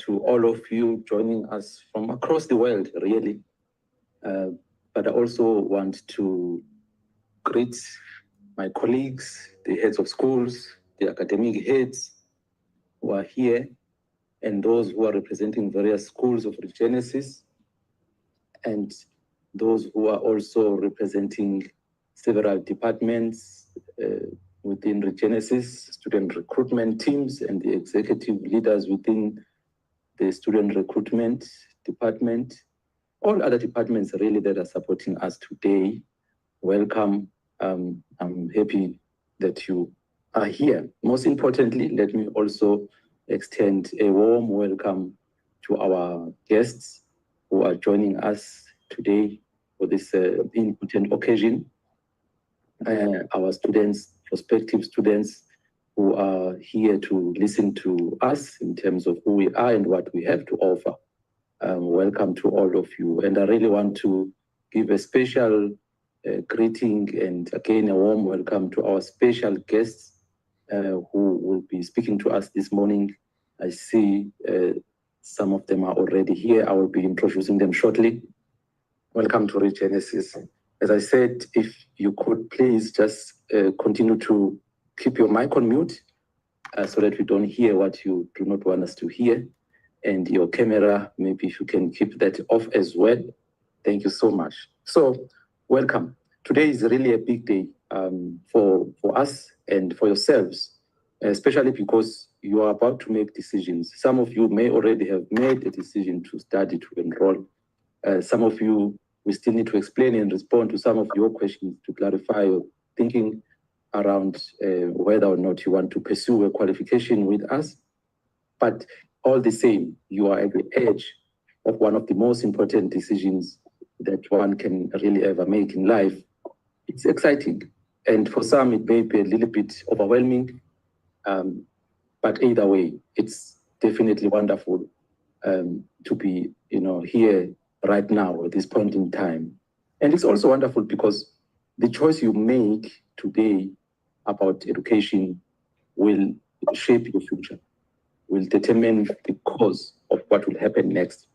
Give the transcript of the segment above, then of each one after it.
to all of you joining us from across the world, really. But I also want to greet my colleagues, the heads of schools, the academic heads who are here, and those who are representing various schools of Regenesis, and those who are also representing several departments within Regenesis, student recruitment teams, and the executive leaders within the student recruitment department, all other departments really that are supporting us today. Welcome. I'm happy that you are here. Most importantly, let me also extend a warm welcome to our guests who are joining us today for this important occasion. Our students, prospective students who are here to listen to us in terms of who we are and what we have to offer. Welcome to all of you. And I really want to give a special greeting and again a warm welcome to our special guests who will be speaking to us this morning. I see some of them are already here. I will be introducing them shortly. Welcome to Regenesis. As I said, if you could please just continue to keep your mic on mute so that we don't hear what you do not want us to hear. And your camera, maybe if you can keep that off as well. Thank you so much. So, welcome. Today is really a big day for us and for yourselves, especially because you are about to make decisions. Some of you may already have made a decision to study, to enroll. Some of you, we still need to explain and respond to some of your questions to clarify your thinking around whether or not you want to pursue a qualification with us. But all the same, you are at the edge of one of the most important decisions that one can really ever make in life. It's exciting. And for some, it may be a little bit overwhelming. But either way, it's definitely wonderful to be, here right now at this point in time. And it's also wonderful because the choice you make today about education will shape your future, will determine the course of what will happen next.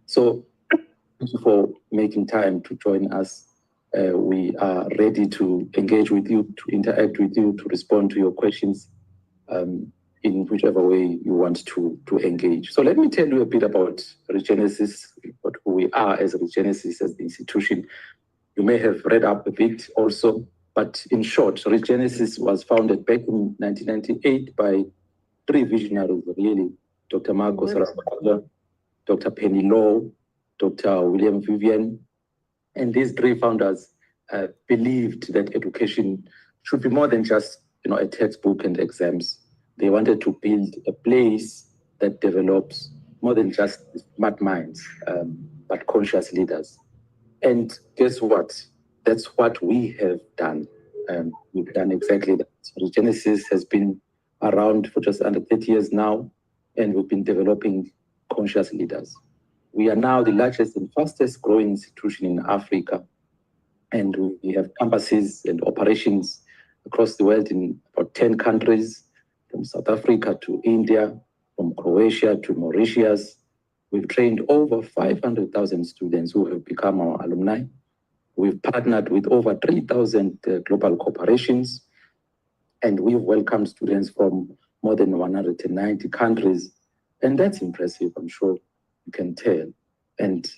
So thank you for making time to join us. We are ready to engage with you, to interact with you, to respond to your questions in whichever way you want to engage. So let me tell you a bit about Regenesis, about who we are as Regenesis, as the institution. You may have read up a bit also, but in short, Regenesis was founded back in 1998 by three visionaries, really, Dr. Marcos Rafael, Dr. Penny Law, Dr. William Vivian. And these three founders believed that education should be more than just a textbook and exams. They wanted to build a place that develops more than just smart minds, but conscious leaders. And guess what? That's what we have done. We've done exactly that. Regenesis has been around for just under 30 years now, and we've been developing conscious leaders. We are now the largest and fastest growing institution in Africa, and we have campuses and operations across the world in about 10 countries, from South Africa to India, from Croatia to Mauritius. We've trained over 500,000 students who have become our alumni. We've partnered with over 3,000 global corporations, and we've welcomed students from more than 190 countries. And that's impressive, I'm sure you can tell. And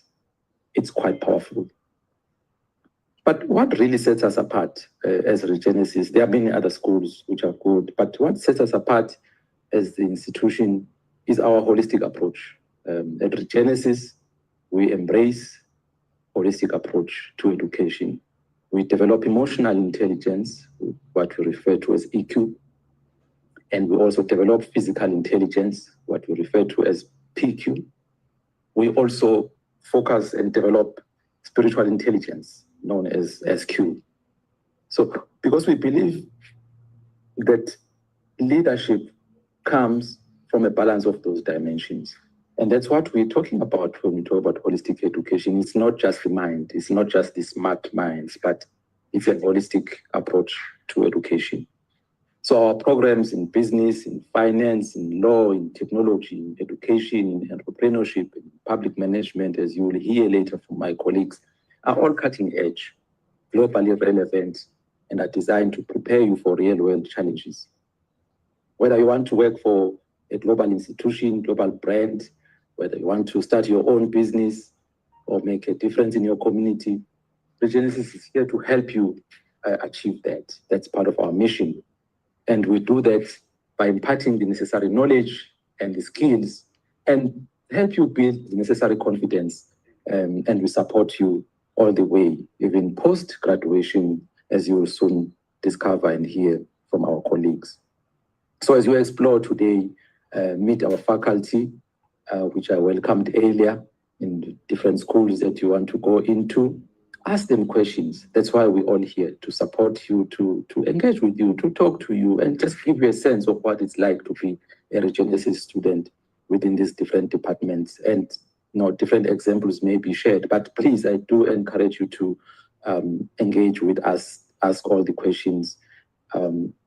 it's quite powerful. But what really sets us apart as Regenesis, there are many other schools which are good, but what sets us apart as the institution is our holistic approach. At Regenesis, we embrace holistic approach to education. We develop emotional intelligence, what we refer to as EQ, and we also develop physical intelligence, what we refer to as PQ. We also focus and develop spiritual intelligence, known as Q. So, because we believe that leadership comes from a balance of those dimensions. And that's what we're talking about when we talk about holistic education. It's not just the mind, it's not just the smart minds, but it's a holistic approach to education. So our programs in business, in finance, in law, in technology, in education, in entrepreneurship, in public management, as you will hear later from my colleagues, are all cutting edge, globally relevant, and are designed to prepare you for real-world challenges. Whether you want to work for a global institution, global brand, whether you want to start your own business or make a difference in your community, Regenesis is here to help you achieve that. That's part of our mission. And we do that by imparting the necessary knowledge and the skills and help you build the necessary confidence. And we support you all the way, even post-graduation, as you will soon discover and hear from our colleagues. So as you explore today, meet our faculty, which I welcomed earlier in different schools that you want to go into. Ask them questions. That's why we're all here, to support you, to engage with you, to talk to you, and just give you a sense of what it's like to be a Regenesis student within these different departments. And different examples may be shared, but please, I do encourage you to engage with us, ask all the questions,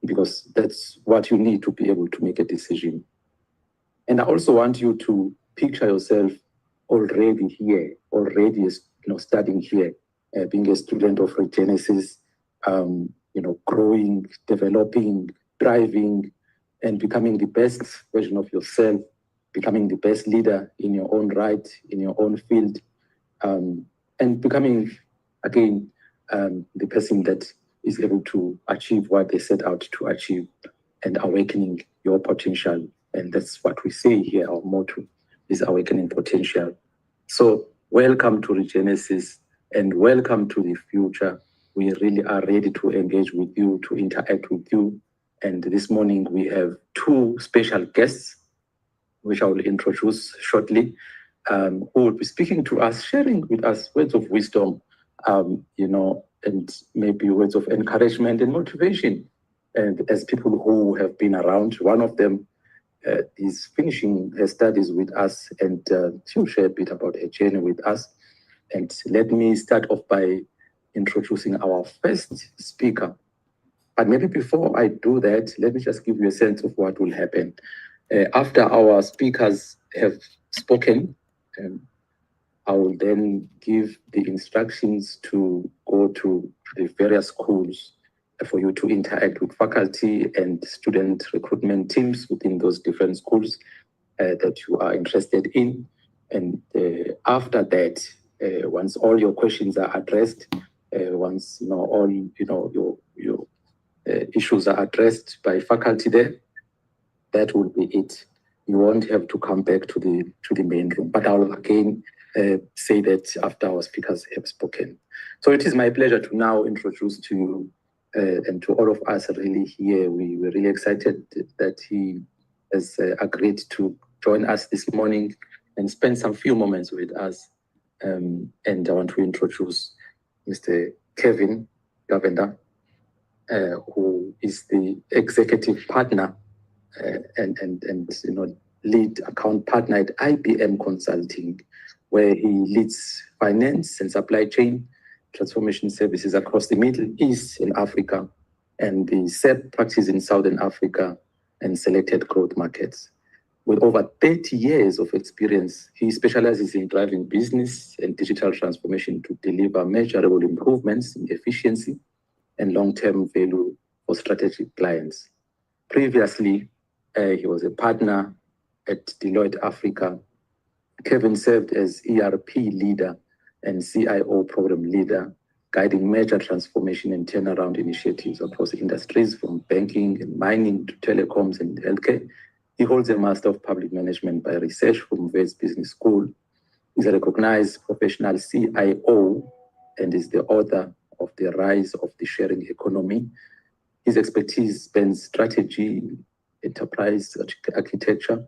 because that's what you need to be able to make a decision. And I also want you to picture yourself already here, already studying here, being a student of Regenesis, growing, developing, thriving, and becoming the best version of yourself, becoming the best leader in your own right, in your own field, and becoming, again, the person that is able to achieve what they set out to achieve and awakening your potential. And that's what we say here. Our motto is awakening potential. So welcome to Regenesis and welcome to the future. We really are ready to engage with you, to interact with you. And this morning we have two special guests, which I will introduce shortly, who will be speaking to us, sharing with us words of wisdom, and maybe words of encouragement and motivation. And as people who have been around, one of them is finishing her studies with us, and she'll share a bit about her journey with us. And let me start off by introducing our first speaker. But maybe before I do that, let me just give you a sense of what will happen. After our speakers have spoken, I will then give the instructions to go to the various schools for you to interact with faculty and student recruitment teams within those different schools that you are interested in. And after that, once all your questions are addressed, once all your issues are addressed by faculty there, that will be it. You won't have to come back to the main room. But I will again say that after our speakers have spoken. So it is my pleasure to now introduce to you and to all of us really here. We're really excited that he has agreed to join us this morning and spend some few moments with us. And I want to introduce Mr. Kevin Govender, who is the executive partner and lead account partner at IBM Consulting, where he leads finance and supply chain transformation services across the Middle East and Africa, and the SEP practice in Southern Africa and selected growth markets. With over 30 years of experience, he specializes in driving business and digital transformation to deliver measurable improvements in efficiency and long-term value for strategic clients. Previously, he was a partner at Deloitte Africa. Kevin served as ERP leader and CIO program leader, guiding major transformation and turnaround initiatives across industries from banking and mining to telecoms and healthcare. He holds a Master of Public Management by Research from Wits Business School. He's a recognized professional CIO and is the author of The Rise of the Sharing Economy. His expertise spans strategy, enterprise architecture,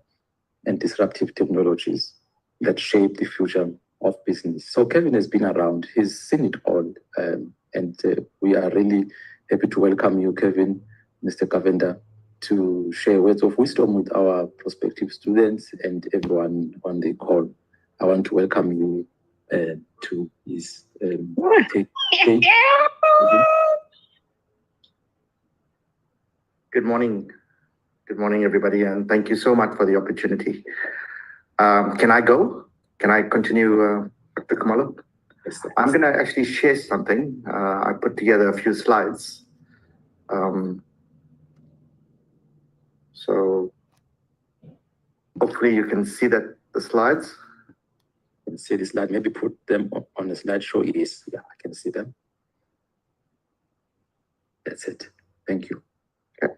and disruptive technologies that shape the future of business. So Kevin has been around, he's seen it all, and we are really happy to welcome you, Kevin, Mr. Govender, to share words of wisdom with our prospective students and everyone on the call. I want to welcome you to his take. Good morning. Good morning, everybody, and thank you so much for the opportunity. Can I go? Can I continue, Dr. Kamala? Yes, sir. I'm going to actually share something. I put together a few slides. So hopefully you can see the slides. You can see the slide. Maybe put them on the slideshow. It is. Yeah, I can see them. That's it. Thank you. Okay.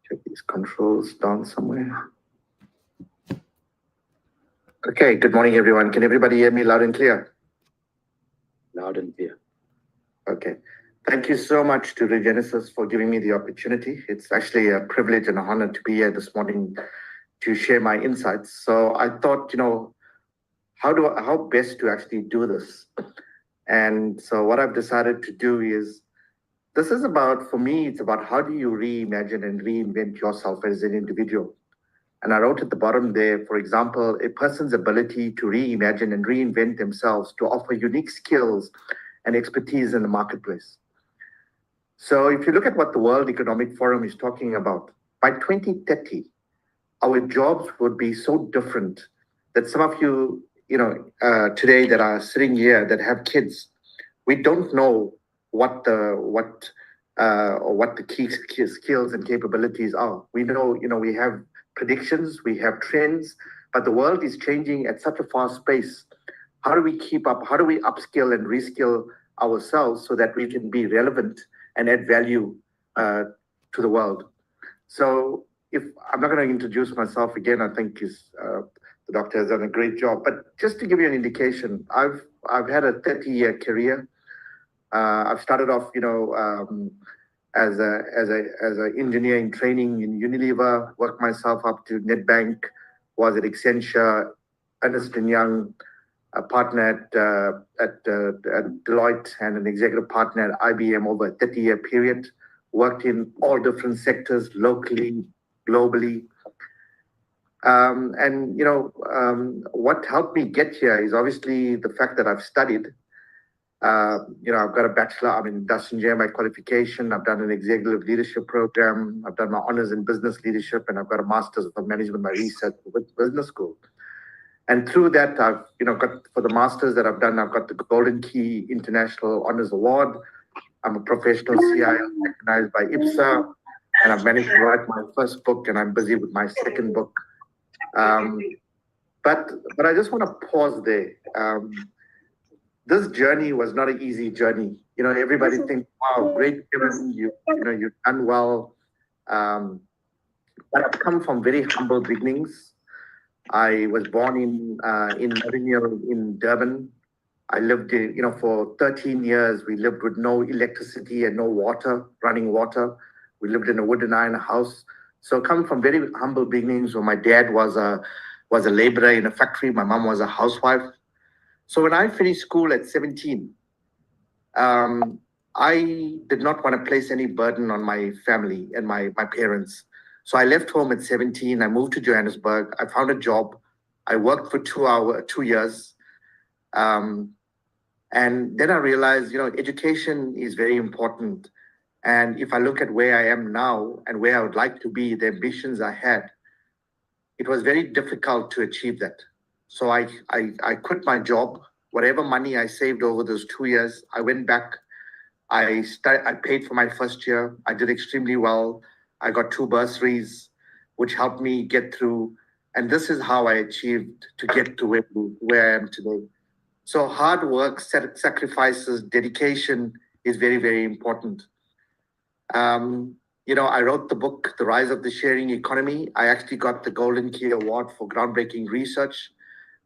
Check these controls down somewhere. Okay, good morning, everyone. Can everybody hear me loud and clear? Loud and clear. Okay. Thank you so much to Regenesis for giving me the opportunity. It's actually a privilege and an honor to be here this morning to share my insights. So I thought, how best to actually do this? And so what I've decided to do is, this is about, for me, it's about how do you reimagine and reinvent yourself as an individual? And I wrote at the bottom there, for example, a person's ability to reimagine and reinvent themselves to offer unique skills and expertise in the marketplace. So if you look at what the World Economic Forum is talking about, by 2030, our jobs would be so different that some of you, today that are sitting here that have kids, we don't know what the key skills and capabilities are. We know, we have predictions, we have trends, but the world is changing at such a fast pace. How do we keep up? How do we upskill and reskill ourselves so that we can be relevant and add value to the world? So, if I'm not going to introduce myself again, I think the doctor has done a great job. But just to give you an indication, I've had a 30-year career. I've started off, as a engineer in training in Unilever, worked myself up to Netbank, was at Accenture, Ernst & Young, a partner at Deloitte, and an executive partner at IBM over a 30-year period. Worked in all different sectors, locally, globally. What helped me get here is obviously the fact that I've studied. I've got a bachelor, I'm an industrial engineer by qualification. I've done an executive leadership program. I've done my honors in business leadership, and I've got a master's of management by research with business school. And through that, I've, got, for the masters that I've done, I've got the Golden Key International Honors Award. I'm a professional CIO recognized by IPSA, and I've managed to write my first book, and I'm busy with my second book. But I just want to pause there. This journey was not an easy journey. Everybody thinks, wow, great, you've done well. But I've come from very humble beginnings. I was born in Meridian in Durban. I lived in, for 13 years, we lived with no electricity and no water, running water. We lived in a wooden iron house. So coming from very humble beginnings, where my dad was a laborer in a factory, my mom was a housewife. So when I finished school at 17, I did not want to place any burden on my family and my parents. So I left home at 17. I moved to Johannesburg. I found a job. I worked for 2 years. And then I realized, education is very important. And if I look at where I am now and where I would like to be, the ambitions I had, it was very difficult to achieve that. So I quit my job. Whatever money I saved over those 2 years, I went back. I paid for my first year. I did extremely well. I got 2 bursaries, which helped me get through. And this is how I achieved to get to where I am today. So hard work, sacrifices, dedication is very, very important. I wrote the book, The Rise of the Sharing Economy. I actually got the Golden Key Award for groundbreaking research.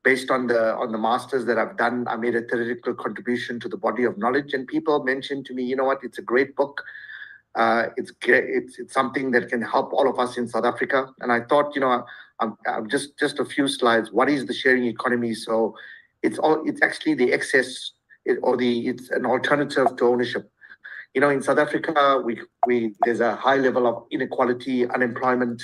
Based on the masters that I've done, I made a theoretical contribution to the body of knowledge. And people mentioned to me, you know what, it's a great book. It's something that can help all of us in South Africa. And I thought, I'm just a few slides. What is the sharing economy? So it's actually the excess, it's an alternative to ownership. In South Africa, there's a high level of inequality, unemployment,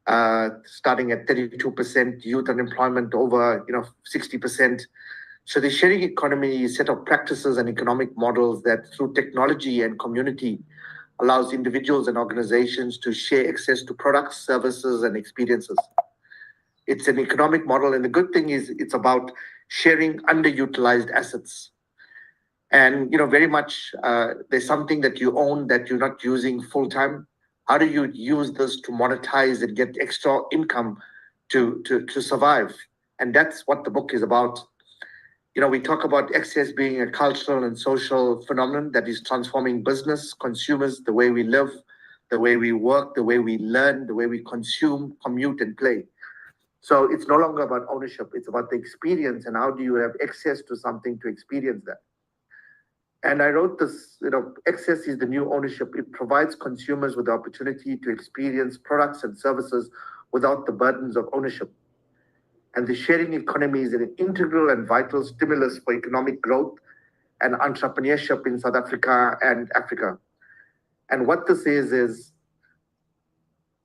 starting at 32%, youth unemployment over 60%. So the sharing economy is a set of practices and economic models that through technology and community allows individuals and organizations to share access to products, services, and experiences. It's an economic model, and the good thing is it's about sharing underutilized assets. And very much there's something that you own that you're not using full time. How do you use this to monetize and get extra income to survive? And that's what the book is about. We talk about access being a cultural and social phenomenon that is transforming business, consumers, the way we live, the way we work, the way we learn, the way we consume, commute, and play. So it's no longer about ownership. It's about the experience and how do you have access to something to experience that. And I wrote this, access is the new ownership. It provides consumers with the opportunity to experience products and services without the burdens of ownership. And the sharing economy is an integral and vital stimulus for economic growth and entrepreneurship in South Africa and Africa. And what this is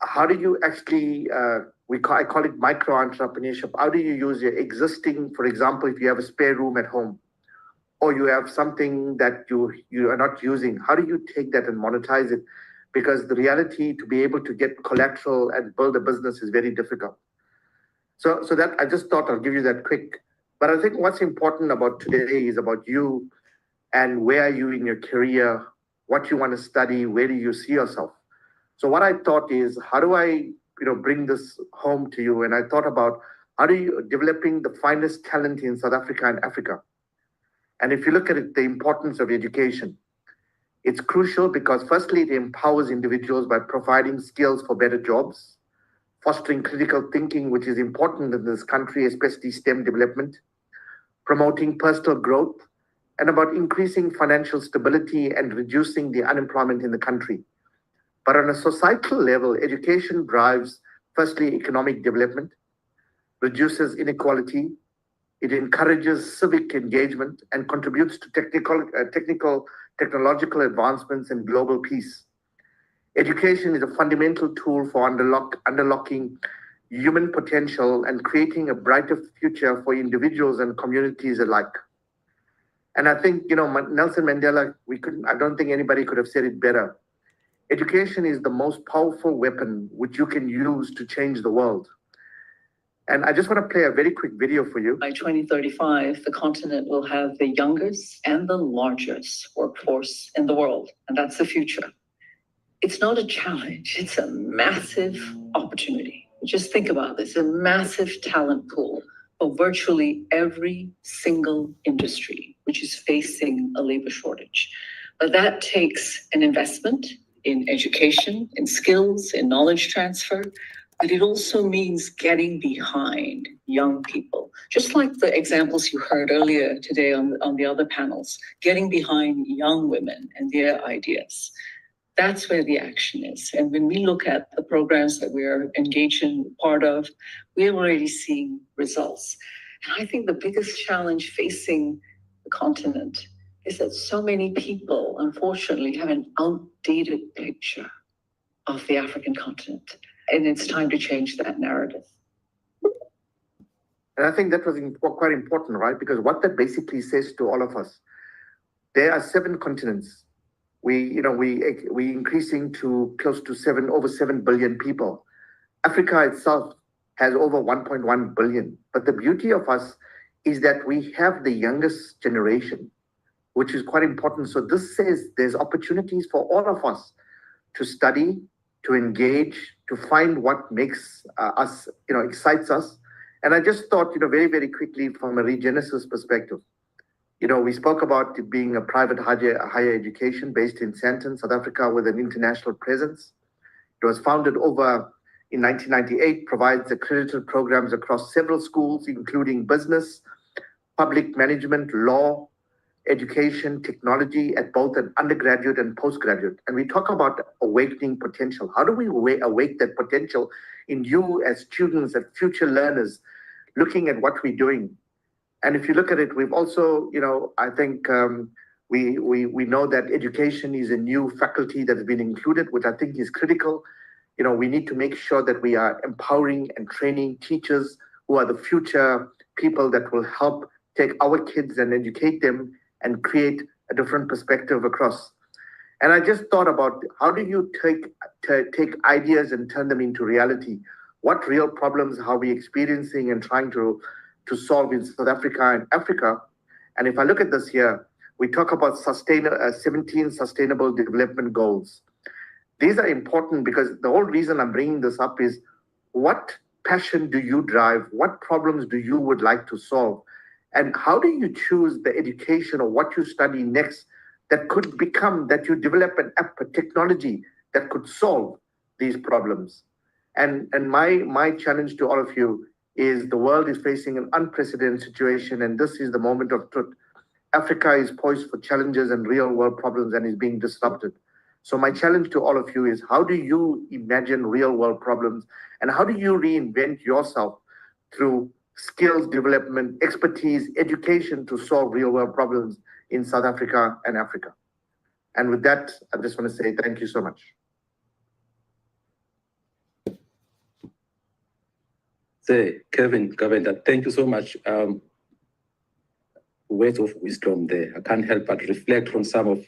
how do you actually, I call it micro entrepreneurship. How do you use your existing, for example, if you have a spare room at home, or you have something that you are not using, how do you take that and monetize it? Because the reality to be able to get collateral and build a business is very difficult. So that I just thought I'll give you that quick. But I think what's important about today is about you and where are you in your career, what you want to study, where do you see yourself? So what I thought is, how do I bring this home to you? And I thought about how do you developing the finest talent in South Africa and Africa. And if you look at it, the importance of education, it's crucial because firstly, it empowers individuals by providing skills for better jobs, fostering critical thinking, which is important in this country, especially STEM development, promoting personal growth, and about increasing financial stability and reducing the unemployment in the country. But on a societal level, education drives, firstly, economic development, reduces inequality, it encourages civic engagement and contributes to technological advancements and global peace. Education is a fundamental tool for unlocking human potential and creating a brighter future for individuals and communities alike. And I think, Nelson Mandela, I don't think anybody could have said it better. Education is the most powerful weapon which you can use to change the world. And I just want to play a very quick video for you. By 2035, the continent will have the youngest and the largest workforce in the world, and that's the future. It's not a challenge, it's a massive opportunity. Just think about this, a massive talent pool for virtually every single industry, which is facing a labor shortage. But that takes an investment in education, in skills, in knowledge transfer, but it also means getting behind young people. Just like the examples you heard earlier today on the other panels, getting behind young women and their ideas. That's where the action is. And when we look at the programs that we're engaged in, part of, we're already seeing results. And I think the biggest challenge facing the continent is that so many people, unfortunately, have an outdated picture of the African continent. And it's time to change that narrative. And I think that was quite important, right? Because what that basically says to all of us, there are 7 continents. We increasing to close to over 7 billion people. Africa itself has over 1.1 billion. But the beauty of us is that we have the youngest generation, which is quite important. So this says there's opportunities for all of us to study, to engage, to find what makes us, excites us. And I just thought, very, very quickly from a Regenesis perspective, we spoke about it being a private higher education based in Sandton, South Africa, with an international presence. It was founded in 1998, provides accredited programs across several schools, including business, public management, law, education, technology at both an undergraduate and postgraduate. And we talk about awakening potential. How do we awake that potential in you as students, as future learners, looking at what we're doing? And if you look at it, we've also, I think we know that education is a new faculty that has been included, which I think is critical. We need to make sure that we are empowering and training teachers who are the future people that will help take our kids and educate them and create a different perspective across. And I just thought about how do you take ideas and turn them into reality? What real problems are we experiencing and trying to solve in South Africa and Africa? And if I look at this here, we talk about 17 sustainable development goals. These are important because the whole reason I'm bringing this up is what passion do you drive? What problems do you would like to solve? And how do you choose the education or what you study next that could become, that you develop an app, a technology that could solve these problems? And my challenge to all of you is the world is facing an unprecedented situation, and this is the moment of truth. Africa is poised for challenges and real world problems and is being disrupted. So my challenge to all of you is how do you imagine real world problems and how do you reinvent yourself through skills development, expertise, education to solve real world problems in South Africa and Africa? And with that, I just want to say thank you so much. Kevin, thank you so much. Words of wisdom there. I can't help but reflect on some of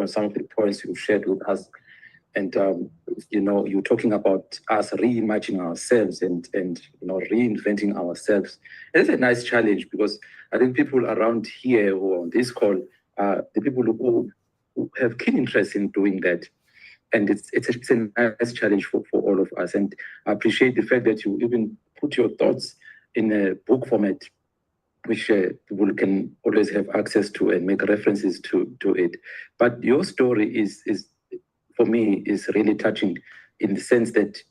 some of the points you shared with us. And you're talking about us reimagining ourselves and reinventing ourselves. It's a nice challenge because I think people around here who are on this call are the people who have keen interest in doing that. And it's a nice challenge for all of us. And I appreciate the fact that you even put your thoughts in a book format, which people can always have access to and make references to it. But your story is for me, is really touching in the sense that,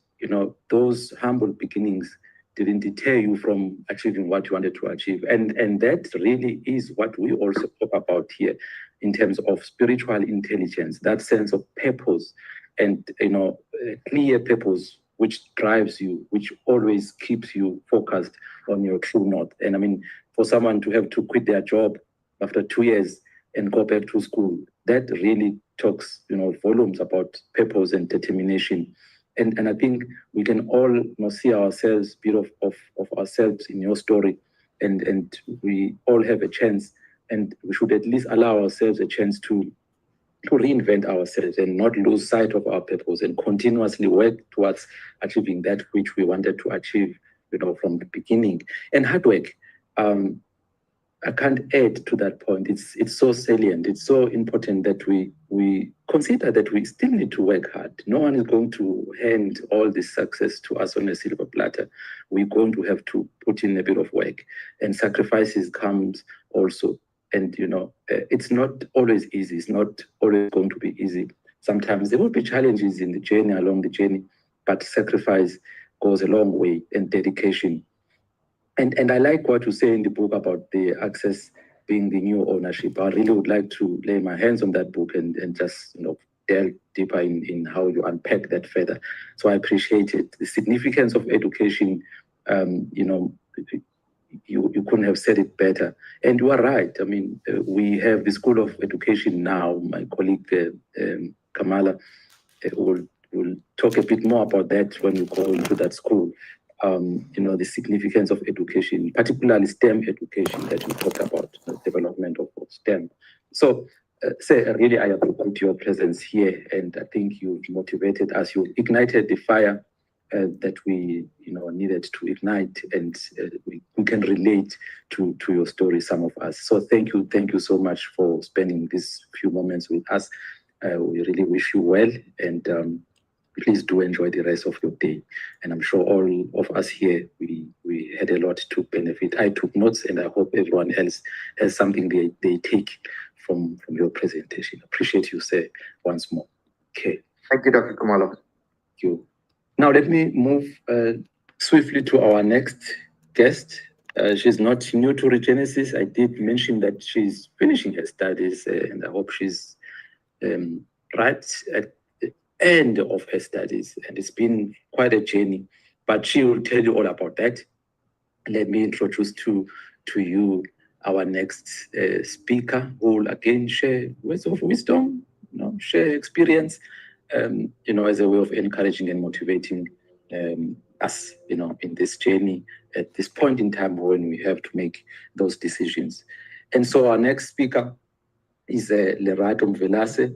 those humble beginnings didn't deter you from achieving what you wanted to achieve. And that really is what we also talk about here in terms of spiritual intelligence, that sense of purpose and, a clear purpose which drives you, which always keeps you focused on your true north. And I mean, for someone to have to quit their job after 2 years and go back to school, that really talks, volumes about purpose and determination. And I think we can all see ourselves, bit of ourselves in your story, and we all have a chance, and we should at least allow ourselves a chance to reinvent ourselves and not lose sight of our purpose and continuously work towards achieving that which we wanted to achieve, from the beginning. And hard work, I can't add to that point. It's so salient. It's so important that we consider that we still need to work hard. No one is going to hand all this success to us on a silver platter. We're going to have to put in a bit of work, and sacrifices comes also. And it's not always easy. It's not always going to be easy. Sometimes there will be challenges in the journey, along the journey, but sacrifice goes a long way, and dedication. And I like what you say in the book about the access being the new ownership. I really would like to lay my hands on that book and just delve deeper in how you unpack that further. So I appreciate it. The significance of education, you couldn't have said it better. And you are right. I mean, we have the School of Education now. My colleague Kamala will talk a bit more about that when we go into that school. The significance of education, particularly STEM education that we talked about, the development of STEM. So, really, I appreciate your presence here, and I think you've motivated us. You ignited the fire that we, needed to ignite, and we can relate to your story, some of us. So, thank you so much for spending these few moments with us. We really wish you well, and please do enjoy the rest of your day. And I'm sure all of us here, we had a lot to benefit. I took notes, and I hope everyone else has something they take from your presentation. Appreciate you, sir, once more. Okay. Thank you, Dr. Kumalo. Thank you. Now let me move swiftly to our next guest. She's not new to Regenesis. I did mention that she's finishing her studies, and I hope she's right at end of her studies, and it's been quite a journey, but she will tell you all about that. Let me introduce to you our next speaker, who will again share words of wisdom, share experience, as a way of encouraging and motivating us, in this journey at this point in time when we have to make those decisions. And so our next speaker is Lerato Mvelase.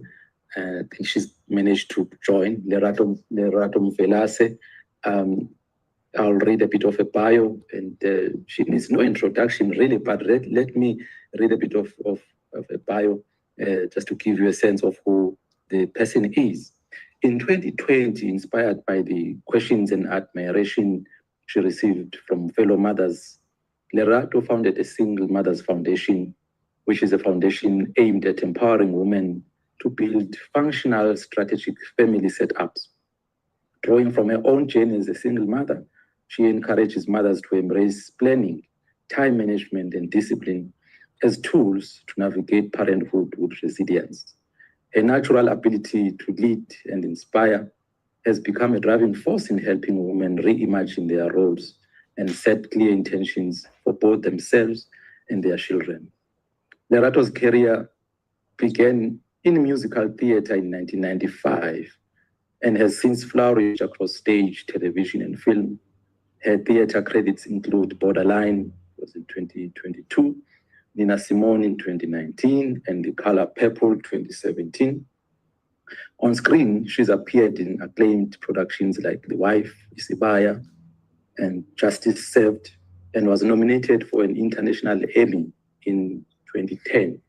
I think she's managed to join. Lerato Mvelase. I'll read a bit of a bio, and she needs no introduction really, but let me read a bit of a bio just to give you a sense of who the person is. In 2020, inspired by the questions and admiration she received from fellow mothers, Lerato founded a Single Mothers Foundation, which is a foundation aimed at empowering women to build functional strategic family setups. Drawing from her own journey as a single mother, she encourages mothers to embrace planning, time management, and discipline as tools to navigate parenthood with resilience. Her natural ability to lead and inspire has become a driving force in helping women reimagine their roles and set clear intentions for both themselves and their children. Lerato's career began in musical theater in 1995 and has since flourished across stage, television, and film. Her theater credits include Borderline, was in 2022, Nina Simone in 2019, and The Color Purple 2017. On screen, she's appeared in acclaimed productions like The Wife, Isibaya, and Justice Served, and was nominated for an International Emmy in 2010.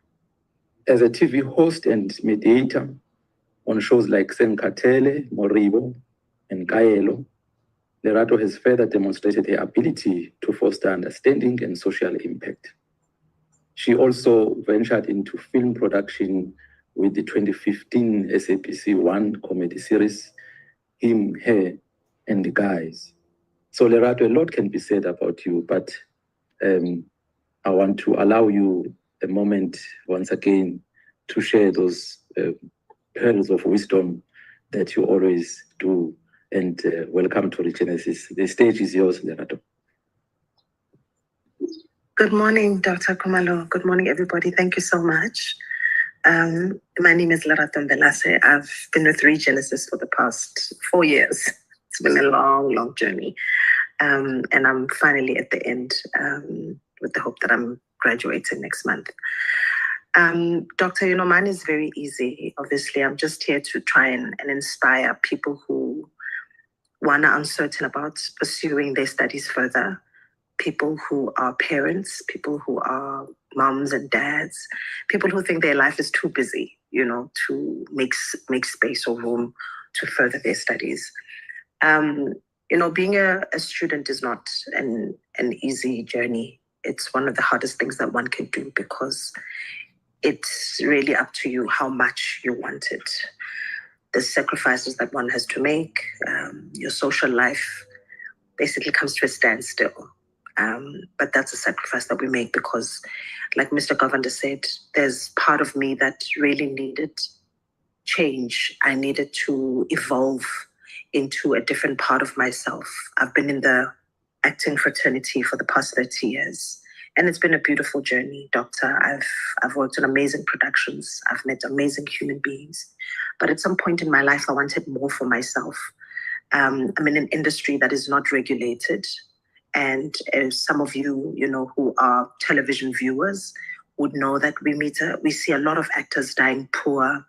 As a TV host and mediator on shows like Senkatele, Moribo, and Kaelo, Lerato has further demonstrated her ability to foster understanding and social impact. She also ventured into film production with the 2015 SABC One comedy series, Him, Her, and the Guys. So Lerato, a lot can be said about you, but I want to allow you a moment once again to share those pearls of wisdom that you always do. And welcome to Regenesis. The stage is yours, Lerato. Good morning, Dr. Kumalo. Good morning, everybody. Thank you so much. My name is Lerato Mvelase. I've been with Regenesis for the past 4 years. It's been a long, long journey. And I'm finally at the end with the hope that I'm graduating next month. Doctor, mine is very easy. Obviously, I'm just here to try and inspire people who are uncertain about pursuing their studies further, people who are parents, people who are moms and dads, people who think their life is too busy, to make space or room to further their studies. Being a student is not an easy journey. It's one of the hardest things that one can do because it's really up to you how much you want it. The sacrifices that one has to make, your social life basically comes to a standstill. But that's a sacrifice that we make because, like Mr. Govender said, there's part of me that really needed change. I needed to evolve into a different part of myself. I've been in the acting fraternity for the past 30 years. And it's been a beautiful journey, Doctor. I've worked on amazing productions. I've met amazing human beings. But at some point in my life, I wanted more for myself. I'm in an industry that is not regulated. And as some of you, who are television viewers would know that we see a lot of actors dying poor.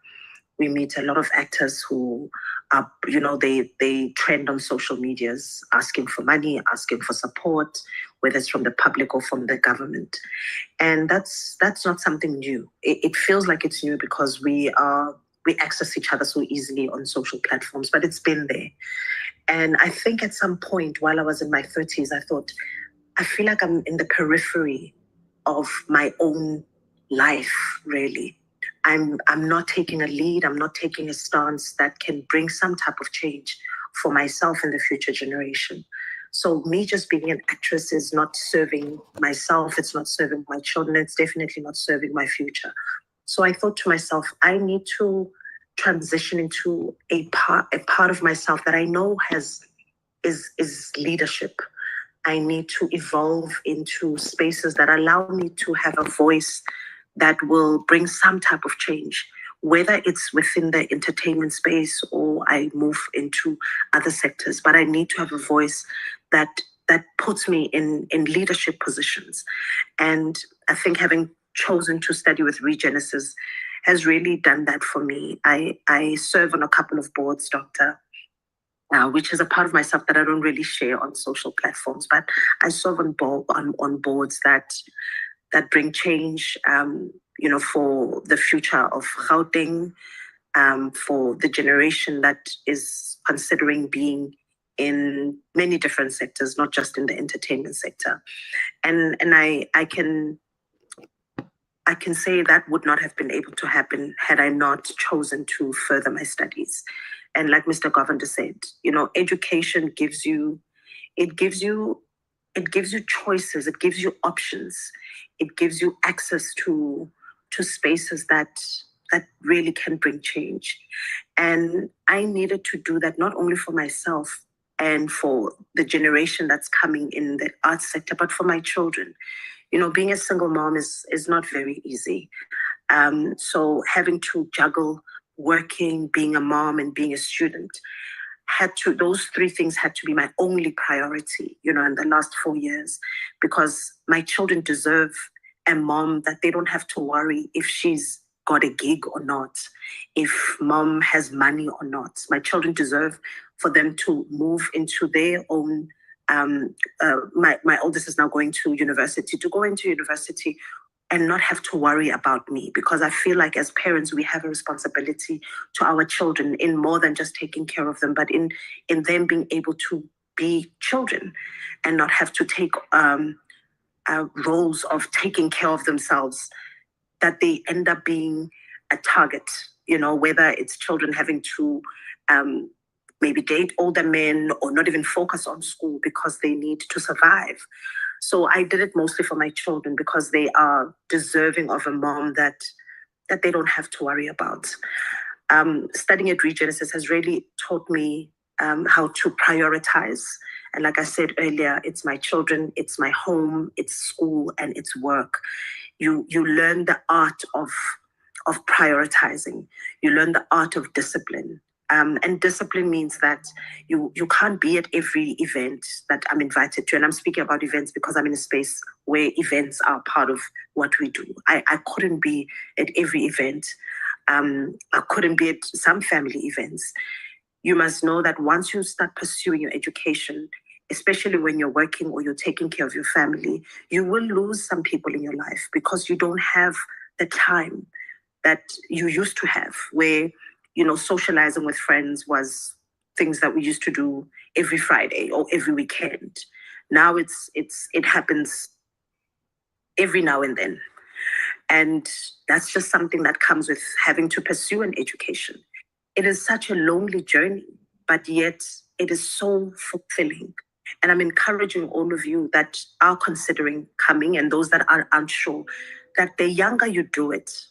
We meet a lot of actors who are, they trend on social medias, asking for money, asking for support, whether it's from the public or from the government. And that's not something new. It feels like it's new because we access each other so easily on social platforms, but it's been there. And I think at some point while I was in my 30s, I thought, I feel like I'm in the periphery of my own life, really. I'm not taking a lead. I'm not taking a stance that can bring some type of change for myself and the future generation. So me just being an actress is not serving myself. It's not serving my children. It's definitely not serving my future. So I thought to myself, I need to transition into a part of myself that I know is leadership. I need to evolve into spaces that allow me to have a voice that will bring some type of change, whether it's within the entertainment space or I move into other sectors. But I need to have a voice that puts me in leadership positions. And I think having chosen to study with Regenesis has really done that for me. I serve on a couple of boards, Doctor, which is a part of myself that I don't really share on social platforms, but I serve on boards that bring change, for the future of Gauteng, for the generation that is considering being in many different sectors, not just in the entertainment sector. And I can say that would not have been able to happen had I not chosen to further my studies. And like Mr. Govender said, education gives you choices, it gives you options, it gives you access to spaces that really can bring change. And I needed to do that not only for myself and for the generation that's coming in the arts sector, but for my children. Being a single mom is not very easy. So having to juggle working, being a mom, and being a student, those three things had to be my only priority, in the last 4 years, because my children deserve a mom that they don't have to worry if she's got a gig or not, if mom has money or not. My children deserve for them to move into their own. My oldest is now going to university, to go into university and not have to worry about me, because I feel like as parents, we have a responsibility to our children in more than just taking care of them, but in them being able to be children and not have to take roles of taking care of themselves, that they end up being a target, whether it's children having to maybe date older men or not even focus on school because they need to survive. So I did it mostly for my children because they are deserving of a mom that they don't have to worry about. Studying at Regenesis has really taught me how to prioritize. And like I said earlier, it's my children, it's my home, it's school, and it's work. You learn the art of prioritizing. You learn the art of discipline. And discipline means that you can't be at every event that I'm invited to. And I'm speaking about events because I'm in a space where events are part of what we do. I couldn't be at every event. I couldn't be at some family events. You must know that once you start pursuing your education, especially when you're working or you're taking care of your family, you will lose some people in your life because you don't have the time that you used to have, where socializing with friends was things that we used to do every Friday or every weekend. Now it happens every now and then. And that's just something that comes with having to pursue an education. It is such a lonely journey, but yet it is so fulfilling. And I'm encouraging all of you that are considering coming and those that are unsure, that the younger you do it,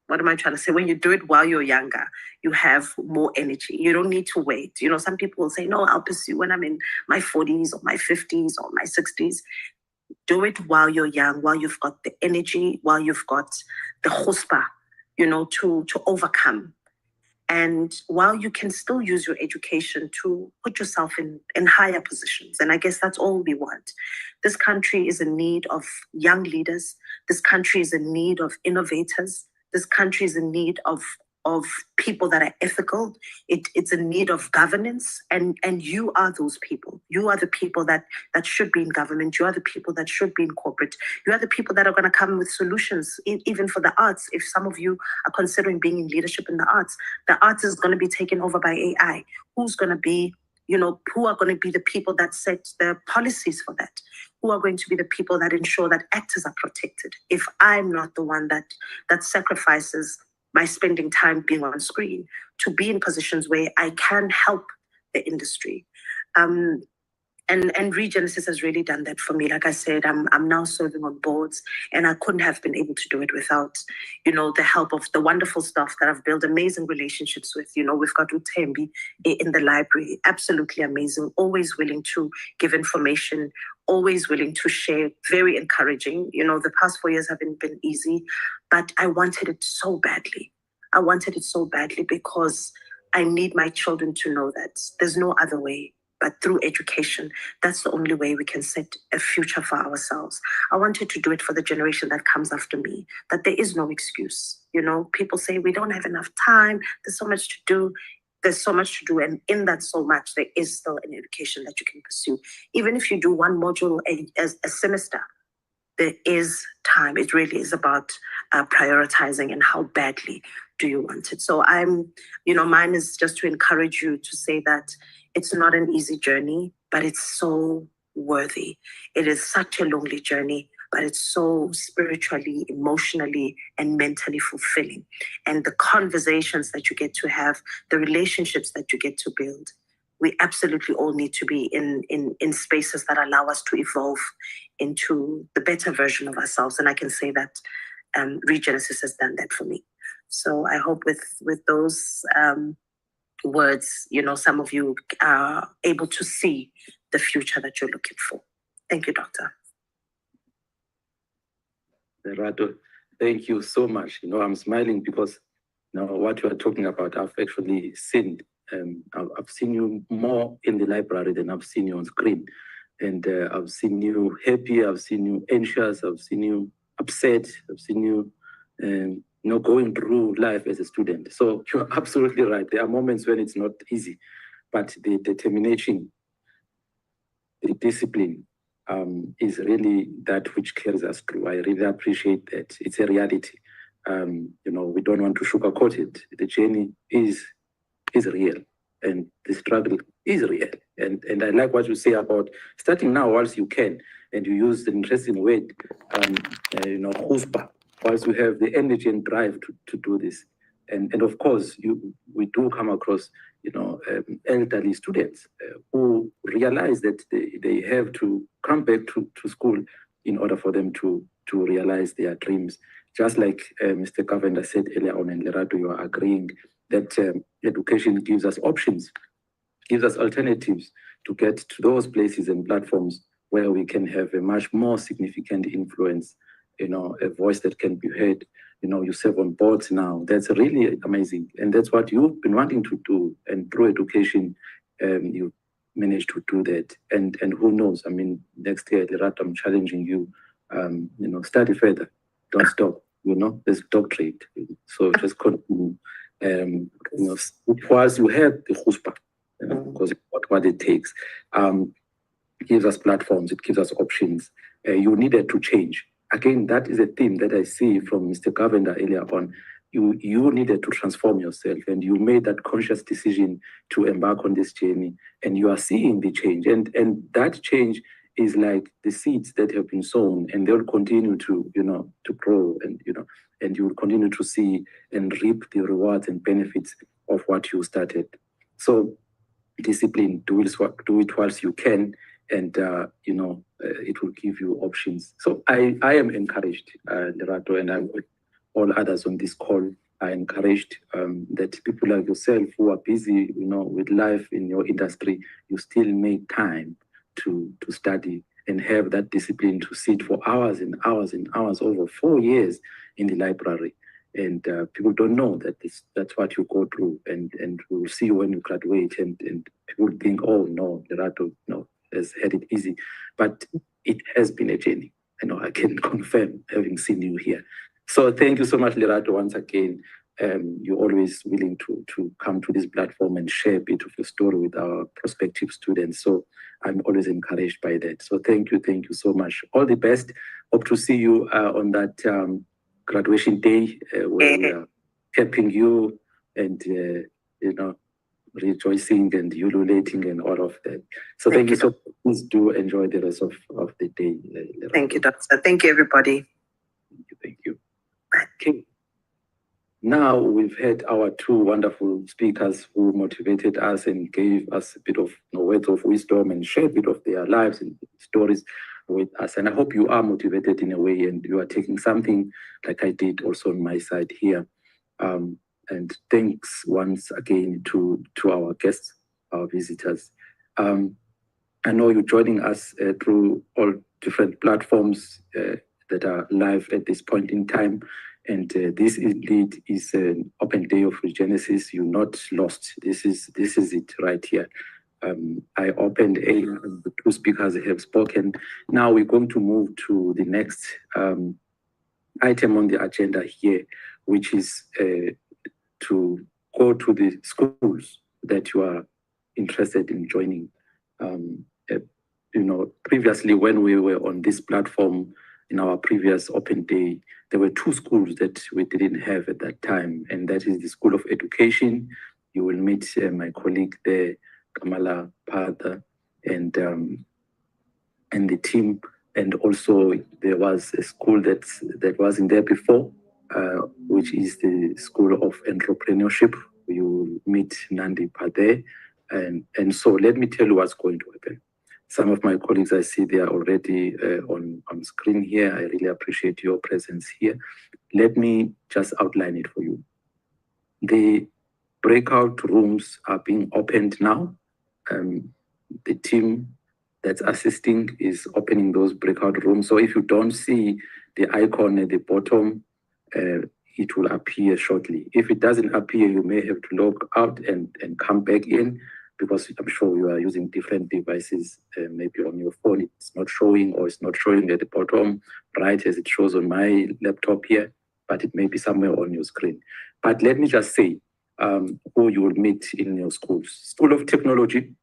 what am I trying to say? When you do it while you're younger, you have more energy. You don't need to wait. Some people will say, no, I'll pursue when I'm in my 40s or my 50s or my 60s. Do it while you're young, while you've got the energy, while you've got the chutzpah, to overcome. And while you can still use your education to put yourself in higher positions. And I guess that's all we want. This country is in need of young leaders. This country is in need of innovators. This country is in need of people that are ethical. It's in need of governance. And you are those people. You are the people that should be in government. You are the people that should be in corporate. You are the people that are going to come with solutions, even for the arts. If some of you are considering being in leadership in the arts is going to be taken over by AI. Who's going to be, who are going to be the people that set the policies for that? Who are going to be the people that ensure that actors are protected? If I'm not the one that sacrifices by spending time being on screen to be in positions where I can help the industry. And Regenesis has really done that for me. Like I said, I'm now serving on boards, and I couldn't have been able to do it without, the help of the wonderful staff that I've built amazing relationships with. We've got Utembi in the library, absolutely amazing, always willing to give information, always willing to share, very encouraging. The past 4 years haven't been easy, but I wanted it so badly. because I need my children to know that there's no other way. But through education, that's the only way we can set a future for ourselves. I wanted to do it for the generation that comes after me, that there is no excuse. You know, people say we don't have enough time, there's so much to do. There's so much to do, and in that so much, there is still an education that you can pursue. Even if you do one module a semester, there is time. It really is about prioritizing and how badly do you want it. So mine is just to encourage you to say that it's not an easy journey, but it's so worthy. It is such a lonely journey, but it's so spiritually, emotionally, and mentally fulfilling. And the conversations that you get to have, the relationships that you get to build, we absolutely all need to be in spaces that allow us to evolve into the better version of ourselves. And I can say that Regenesis has done that for me. So I hope with those words, some of you are able to see the future that you're looking for. Thank you, Doctor. Lerato, thank you so much. I'm smiling because what you are talking about, I've actually seen. I've seen you more in the library than I've seen you on screen. And I've seen you happy, I've seen you anxious, I've seen you upset, I've seen you going through life as a student. So you're absolutely right. There are moments when it's not easy, but the determination, the discipline is really that which carries us through. I really appreciate that. It's a reality. We don't want to sugarcoat it. The journey is real, and the struggle is real. And I like what you say about starting now whilst you can, and you use the interesting word, chutzpah, whilst you have the energy and drive to do this. And of course, we do come across, elderly students who realize that they have to come back to school in order for them to realize their dreams. Just like Mr. Cavender said earlier on, and Lerato, you are agreeing that education gives us options, gives us alternatives to get to those places and platforms where we can have a much more significant influence, a voice that can be heard. You serve on boards now. That's really amazing. And that's what you've been wanting to do. And through education, you managed to do that. And who knows? I mean, next year, Lerato, I'm challenging you, study further. Don't stop. There's doctorate. So just continue. Whilst you have the chutzpah, because what it takes, it gives us platforms, it gives us options. You needed to change. Again, that is a theme that I see from Mr. Cavender earlier on. You needed to transform yourself, and you made that conscious decision to embark on this journey, and you are seeing the change. And that change is like the seeds that have been sown, and they'll continue to grow, and you will continue to see and reap the rewards and benefits of what you started. So discipline, do it whilst you can, and it will give you options. So I am encouraged, Lerato, and all others on this call are encouraged that people like yourself who are busy, with life in your industry, you still make time to study and have that discipline to sit for hours and hours and hours, over 4 years in the library. And people don't know that that's what you go through, and we will see you when you graduate, and people think, oh no, Lerato has had it easy, but it has been a journey. I can confirm, having seen you here. So thank you so much, Lerato, once again. You're always willing to come to this platform and share a bit of your story with our prospective students. So I'm always encouraged by that. So thank you so much. All the best. Hope to see you on that graduation day where we are helping you and rejoicing and ululating and all of that. So thank you so much. Please do enjoy the rest of the day. Thank you, Doctor. Thank you, everybody. Thank you. Okay. Now we've had our two wonderful speakers who motivated us and gave us a bit of words of wisdom and shared a bit of their lives and stories with us. And I hope you are motivated in a way, and you are taking something like I did also on my side here. And thanks once again to our guests, our visitors. I know you're joining us through all different platforms that are live at this point in time. And this indeed is an open day of Regenesis. You're not lost. This is it right here. I opened the two speakers have spoken. Now we're going to move to the next item on the agenda here, which is to go to the schools that you are interested in joining. Previously when we were on this platform in our previous open day, there were two schools that we didn't have at that time, and that is the School of Education. You will meet my colleague there, Kamala Pata, and the team. And also there was a school that wasn't there before, which is the School of Entrepreneurship. You will meet Nandi Pade. And so let me tell you what's going to happen. Some of my colleagues, I see they are already on screen here. I really appreciate your presence here. Let me just outline it for you. The breakout rooms are being opened now. The team that's assisting is opening those breakout rooms. So if you don't see the icon at the bottom, it will appear shortly. If it doesn't appear, you may have to log out and come back in, because I'm sure you are using different devices. Maybe on your phone it's not showing, or it's not showing at the bottom right as it shows on my laptop here, but it may be somewhere on your screen. But let me just say who you will meet in your schools. School of Technology,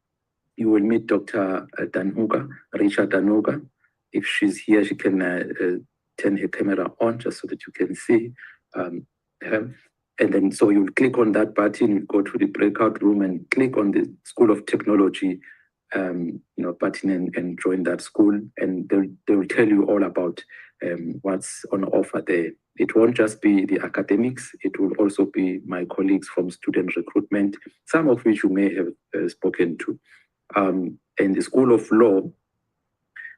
you will meet Dr. Danuga, Richard Danuga. If she's here, she can turn her camera on just so that you can see her. And then so you'll click on that button, you go to the breakout room and click on the School of Technology button and join that school. And they will tell you all about what's on offer there. It won't just be the academics, it will also be my colleagues from student recruitment, some of which you may have spoken to. In the School of Law,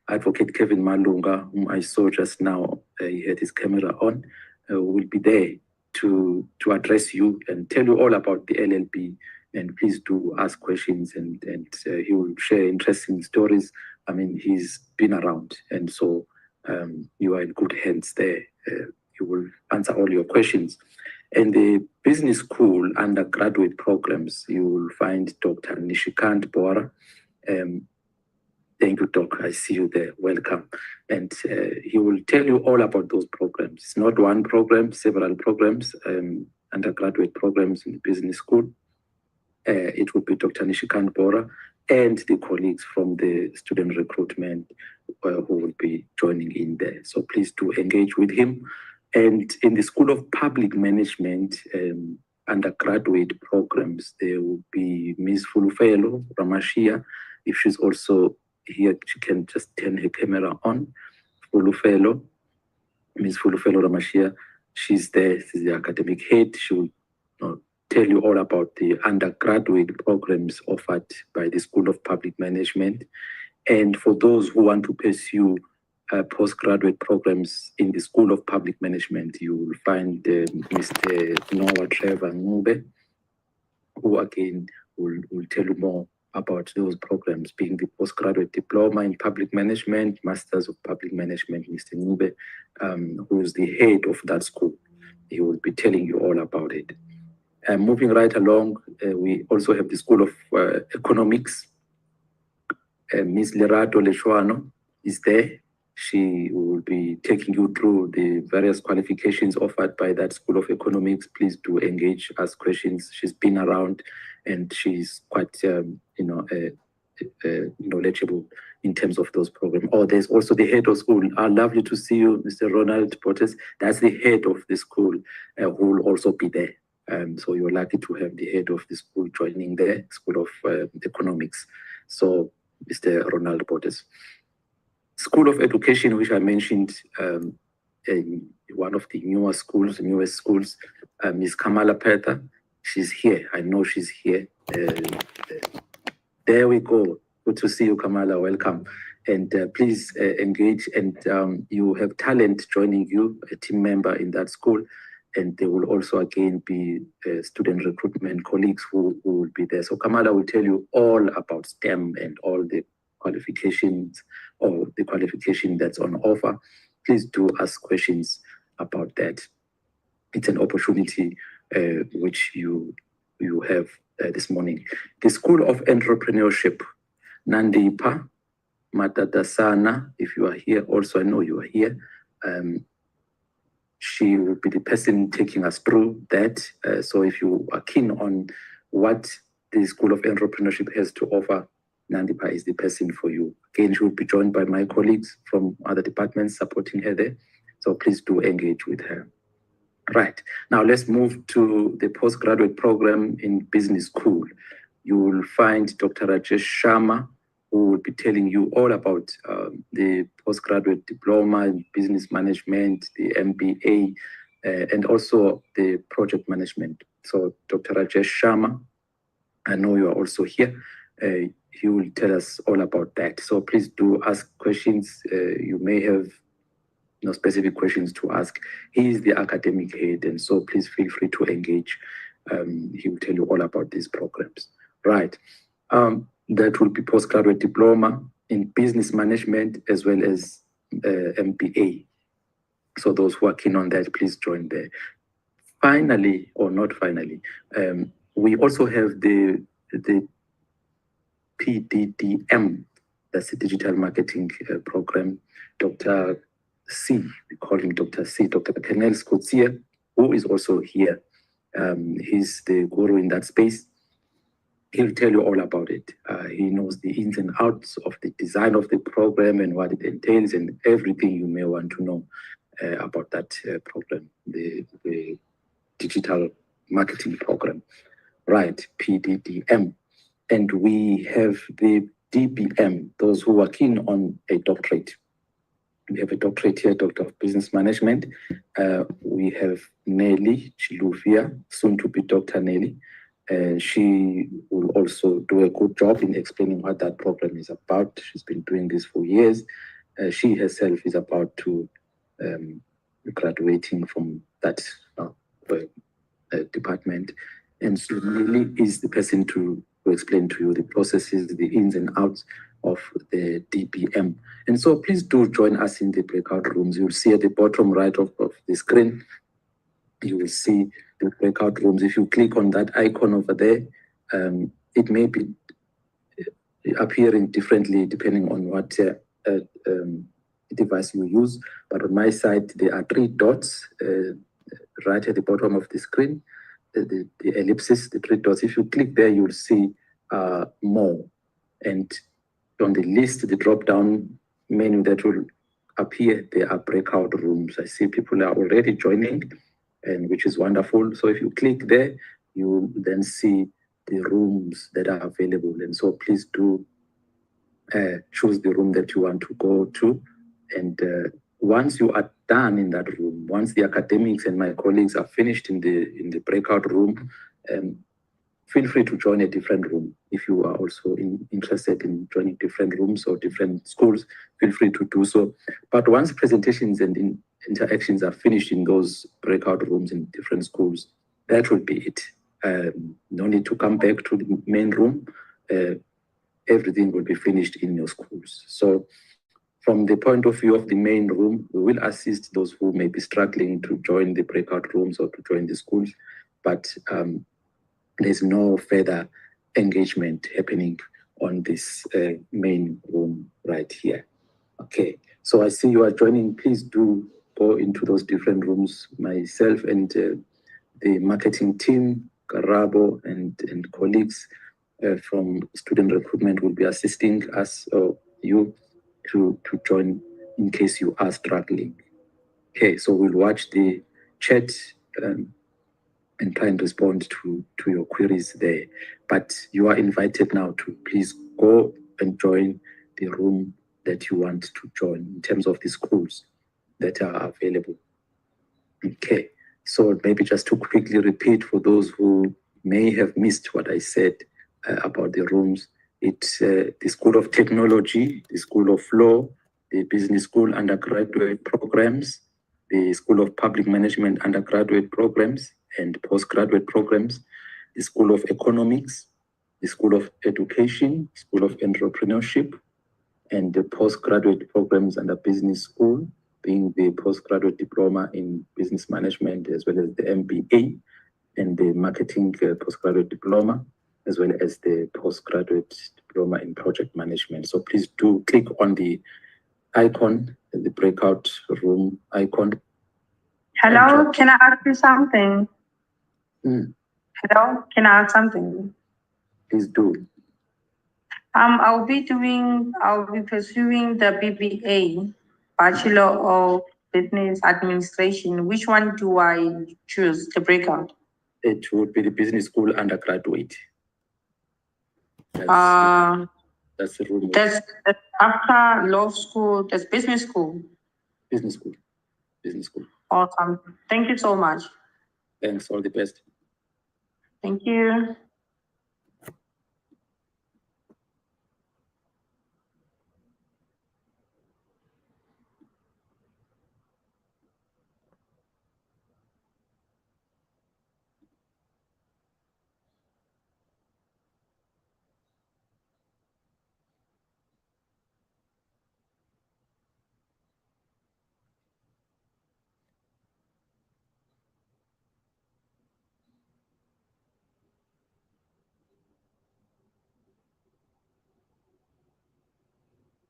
Advocate Kevin Malunga, whom I saw just now, he had his camera on, will be there to address you and tell you all about the LLB. And please do ask questions, and he will share interesting stories. I mean, he's been around, and so you are in good hands there. He will answer all your questions. In the business school undergraduate programs, you will find Dr. Nishikant Bora. Thank you, Doc. I see you there. Welcome. And he will tell you all about those programs. It's not one program, several programs, undergraduate programs in the business school. It will be Dr. Nishikant Bora and the colleagues from the student recruitment who will be joining in there. So please do engage with him. And in the School of Public Management undergraduate programs, there will be Ms. Fulufelo Ramashia. If she's also here, she can just turn her camera on. Fulufelo, Ms. Fulufelo Ramashia, she's there, she's the academic head. She will tell you all about the undergraduate programs offered by the School of Public Management. And for those who want to pursue postgraduate programs in the School of Public Management, you will find Mr. Noah Trevor Ngube, who again will tell you more about those programs, being the postgraduate diploma in public management, masters of public management. Mr. Ngube, who is the head of that school, he will be telling you all about it. Moving right along, we also have the School of Economics. Ms. Lerato Leshwano is there. She will be taking you through the various qualifications offered by that School of Economics. Please do engage, ask questions. She's been around and she's quite, knowledgeable in terms of those programs. Oh, there's also the head of school. Lovely to see you, Mr. Ronald Portes. That's the head of the school who will also be there. So you're lucky to have the head of the school joining the School of Economics. So Mr. Ronald Portes. School of Education, which I mentioned, one of the newest schools, Ms. Kamala Peta, she's here. I know she's here. There we go. Good to see you, Kamala. Welcome. And please engage. And you have talent joining you, a team member in that school. And there will also again be student recruitment colleagues who will be there. So Kamala will tell you all about STEM and all the qualifications or the qualification that's on offer. Please do ask questions about that. It's an opportunity which you have this morning. The School of Entrepreneurship, Nandipa Matadasana, if you are here, also I know you are here. She will be the person taking us through that. So if you are keen on what the School of Entrepreneurship has to offer, Nandipa is the person for you. Again, she will be joined by my colleagues from other departments supporting her there. So please do engage with her. Right, now let's move to the postgraduate program in business school. You will find Dr. Rajesh Sharma, who will be telling you all about the postgraduate diploma in business management, the MBA, and also the project management. So Dr. Rajesh Sharma, I know you are also here. He will tell us all about that. So please do ask questions. You may have specific questions to ask. He is the academic head, and so please feel free to engage. He will tell you all about these programs. Right. That will be postgraduate diploma in business management as well as MBA. So those who are keen on that, please join there. Finally, or not finally, we also have the PDDM, that's the digital marketing program. Dr. C, we call him Dr. C, Dr. Kenel Skotsier, who is also here. He's the guru in that space. He'll tell you all about it. He knows the ins and outs of the design of the program and what it entails and everything you may want to know about that program, the digital marketing program. Right, PDDM. And we have the DBM, those who are keen on a doctorate. We have a doctorate here, Doctor of Business Management. We have Nelly Chilufia, soon to be Dr. Nelly. She will also do a good job in explaining what that program is about. She's been doing this for years. She herself is about to graduating from that department. And so Nelly is the person to explain to you the processes, the ins and outs of the DBM. And so please do join us in the breakout rooms. You'll see at the bottom right of the screen, you will see the breakout rooms. If you click on that icon over there, it may be appearing differently depending on what device you use. But on my side, there are 3 dots right at the bottom of the screen, the ellipsis, the 3 dots. If you click there, you'll see more. And on the list, the drop-down menu that will appear, there are breakout rooms. I see people are already joining, and which is wonderful. So if you click there, you then see the rooms that are available. And so please do choose the room that you want to go to. And once you are done in that room, once the academics and my colleagues are finished in the breakout room, feel free to join a different room. If you are also interested in joining different rooms or different schools, feel free to do so. But once presentations and interactions are finished in those breakout rooms in different schools, that will be it. No need to come back to the main room. Everything will be finished in your schools. So from the point of view of the main room, we will assist those who may be struggling to join the breakout rooms or to join the schools, but there's no further engagement happening on this main room right here. Okay, so I see you are joining. Please do go into those different rooms. Myself and the marketing team, Karabo and colleagues from student recruitment will be assisting us or you to join in case you are struggling. Okay, so we'll watch the chat and try and respond to your queries there. But you are invited now to please go and join the room that you want to join in terms of the schools that are available. Okay, so maybe just to quickly repeat for those who may have missed what I said about the rooms, it's the School of Technology, the School of Law, the Business School undergraduate programs, the School of Public Management undergraduate programs and postgraduate programs, the School of Economics, the School of Education, School of Entrepreneurship, and the postgraduate programs under Business School, being the postgraduate diploma in business management as well as the MBA and the marketing postgraduate diploma, as well as the postgraduate diploma in project management. So please do click on the icon, the breakout room icon. Hello, can I ask you something? Hello, can I ask something? Please do. I'll be pursuing the BBA, Bachelor of Business Administration. Which one do I choose, the breakout? It would be the business school undergraduate. That's the room. That's after law school, that's business school. Business school. Business school. Awesome. Thank you so much. Thanks. All the best. Thank you.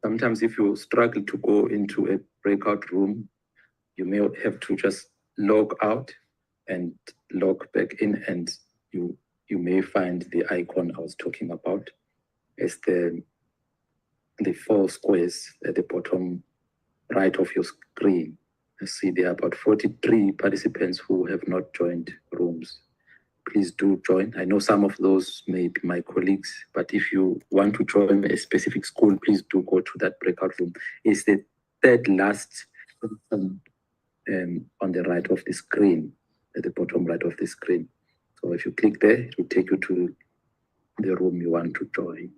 Sometimes if you struggle to go into a breakout room, you may have to just log out and log back in, and you may find the icon I was talking about as the 4 squares at the bottom right of your screen. I see there are about 43 participants who have not joined rooms. Please do join. I know some of those may be my colleagues, but if you want to join a specific school, please do go to that breakout room. It's the third last on the right of the screen, at the bottom right of the screen. So if you click there, it will take you to the room you want to join.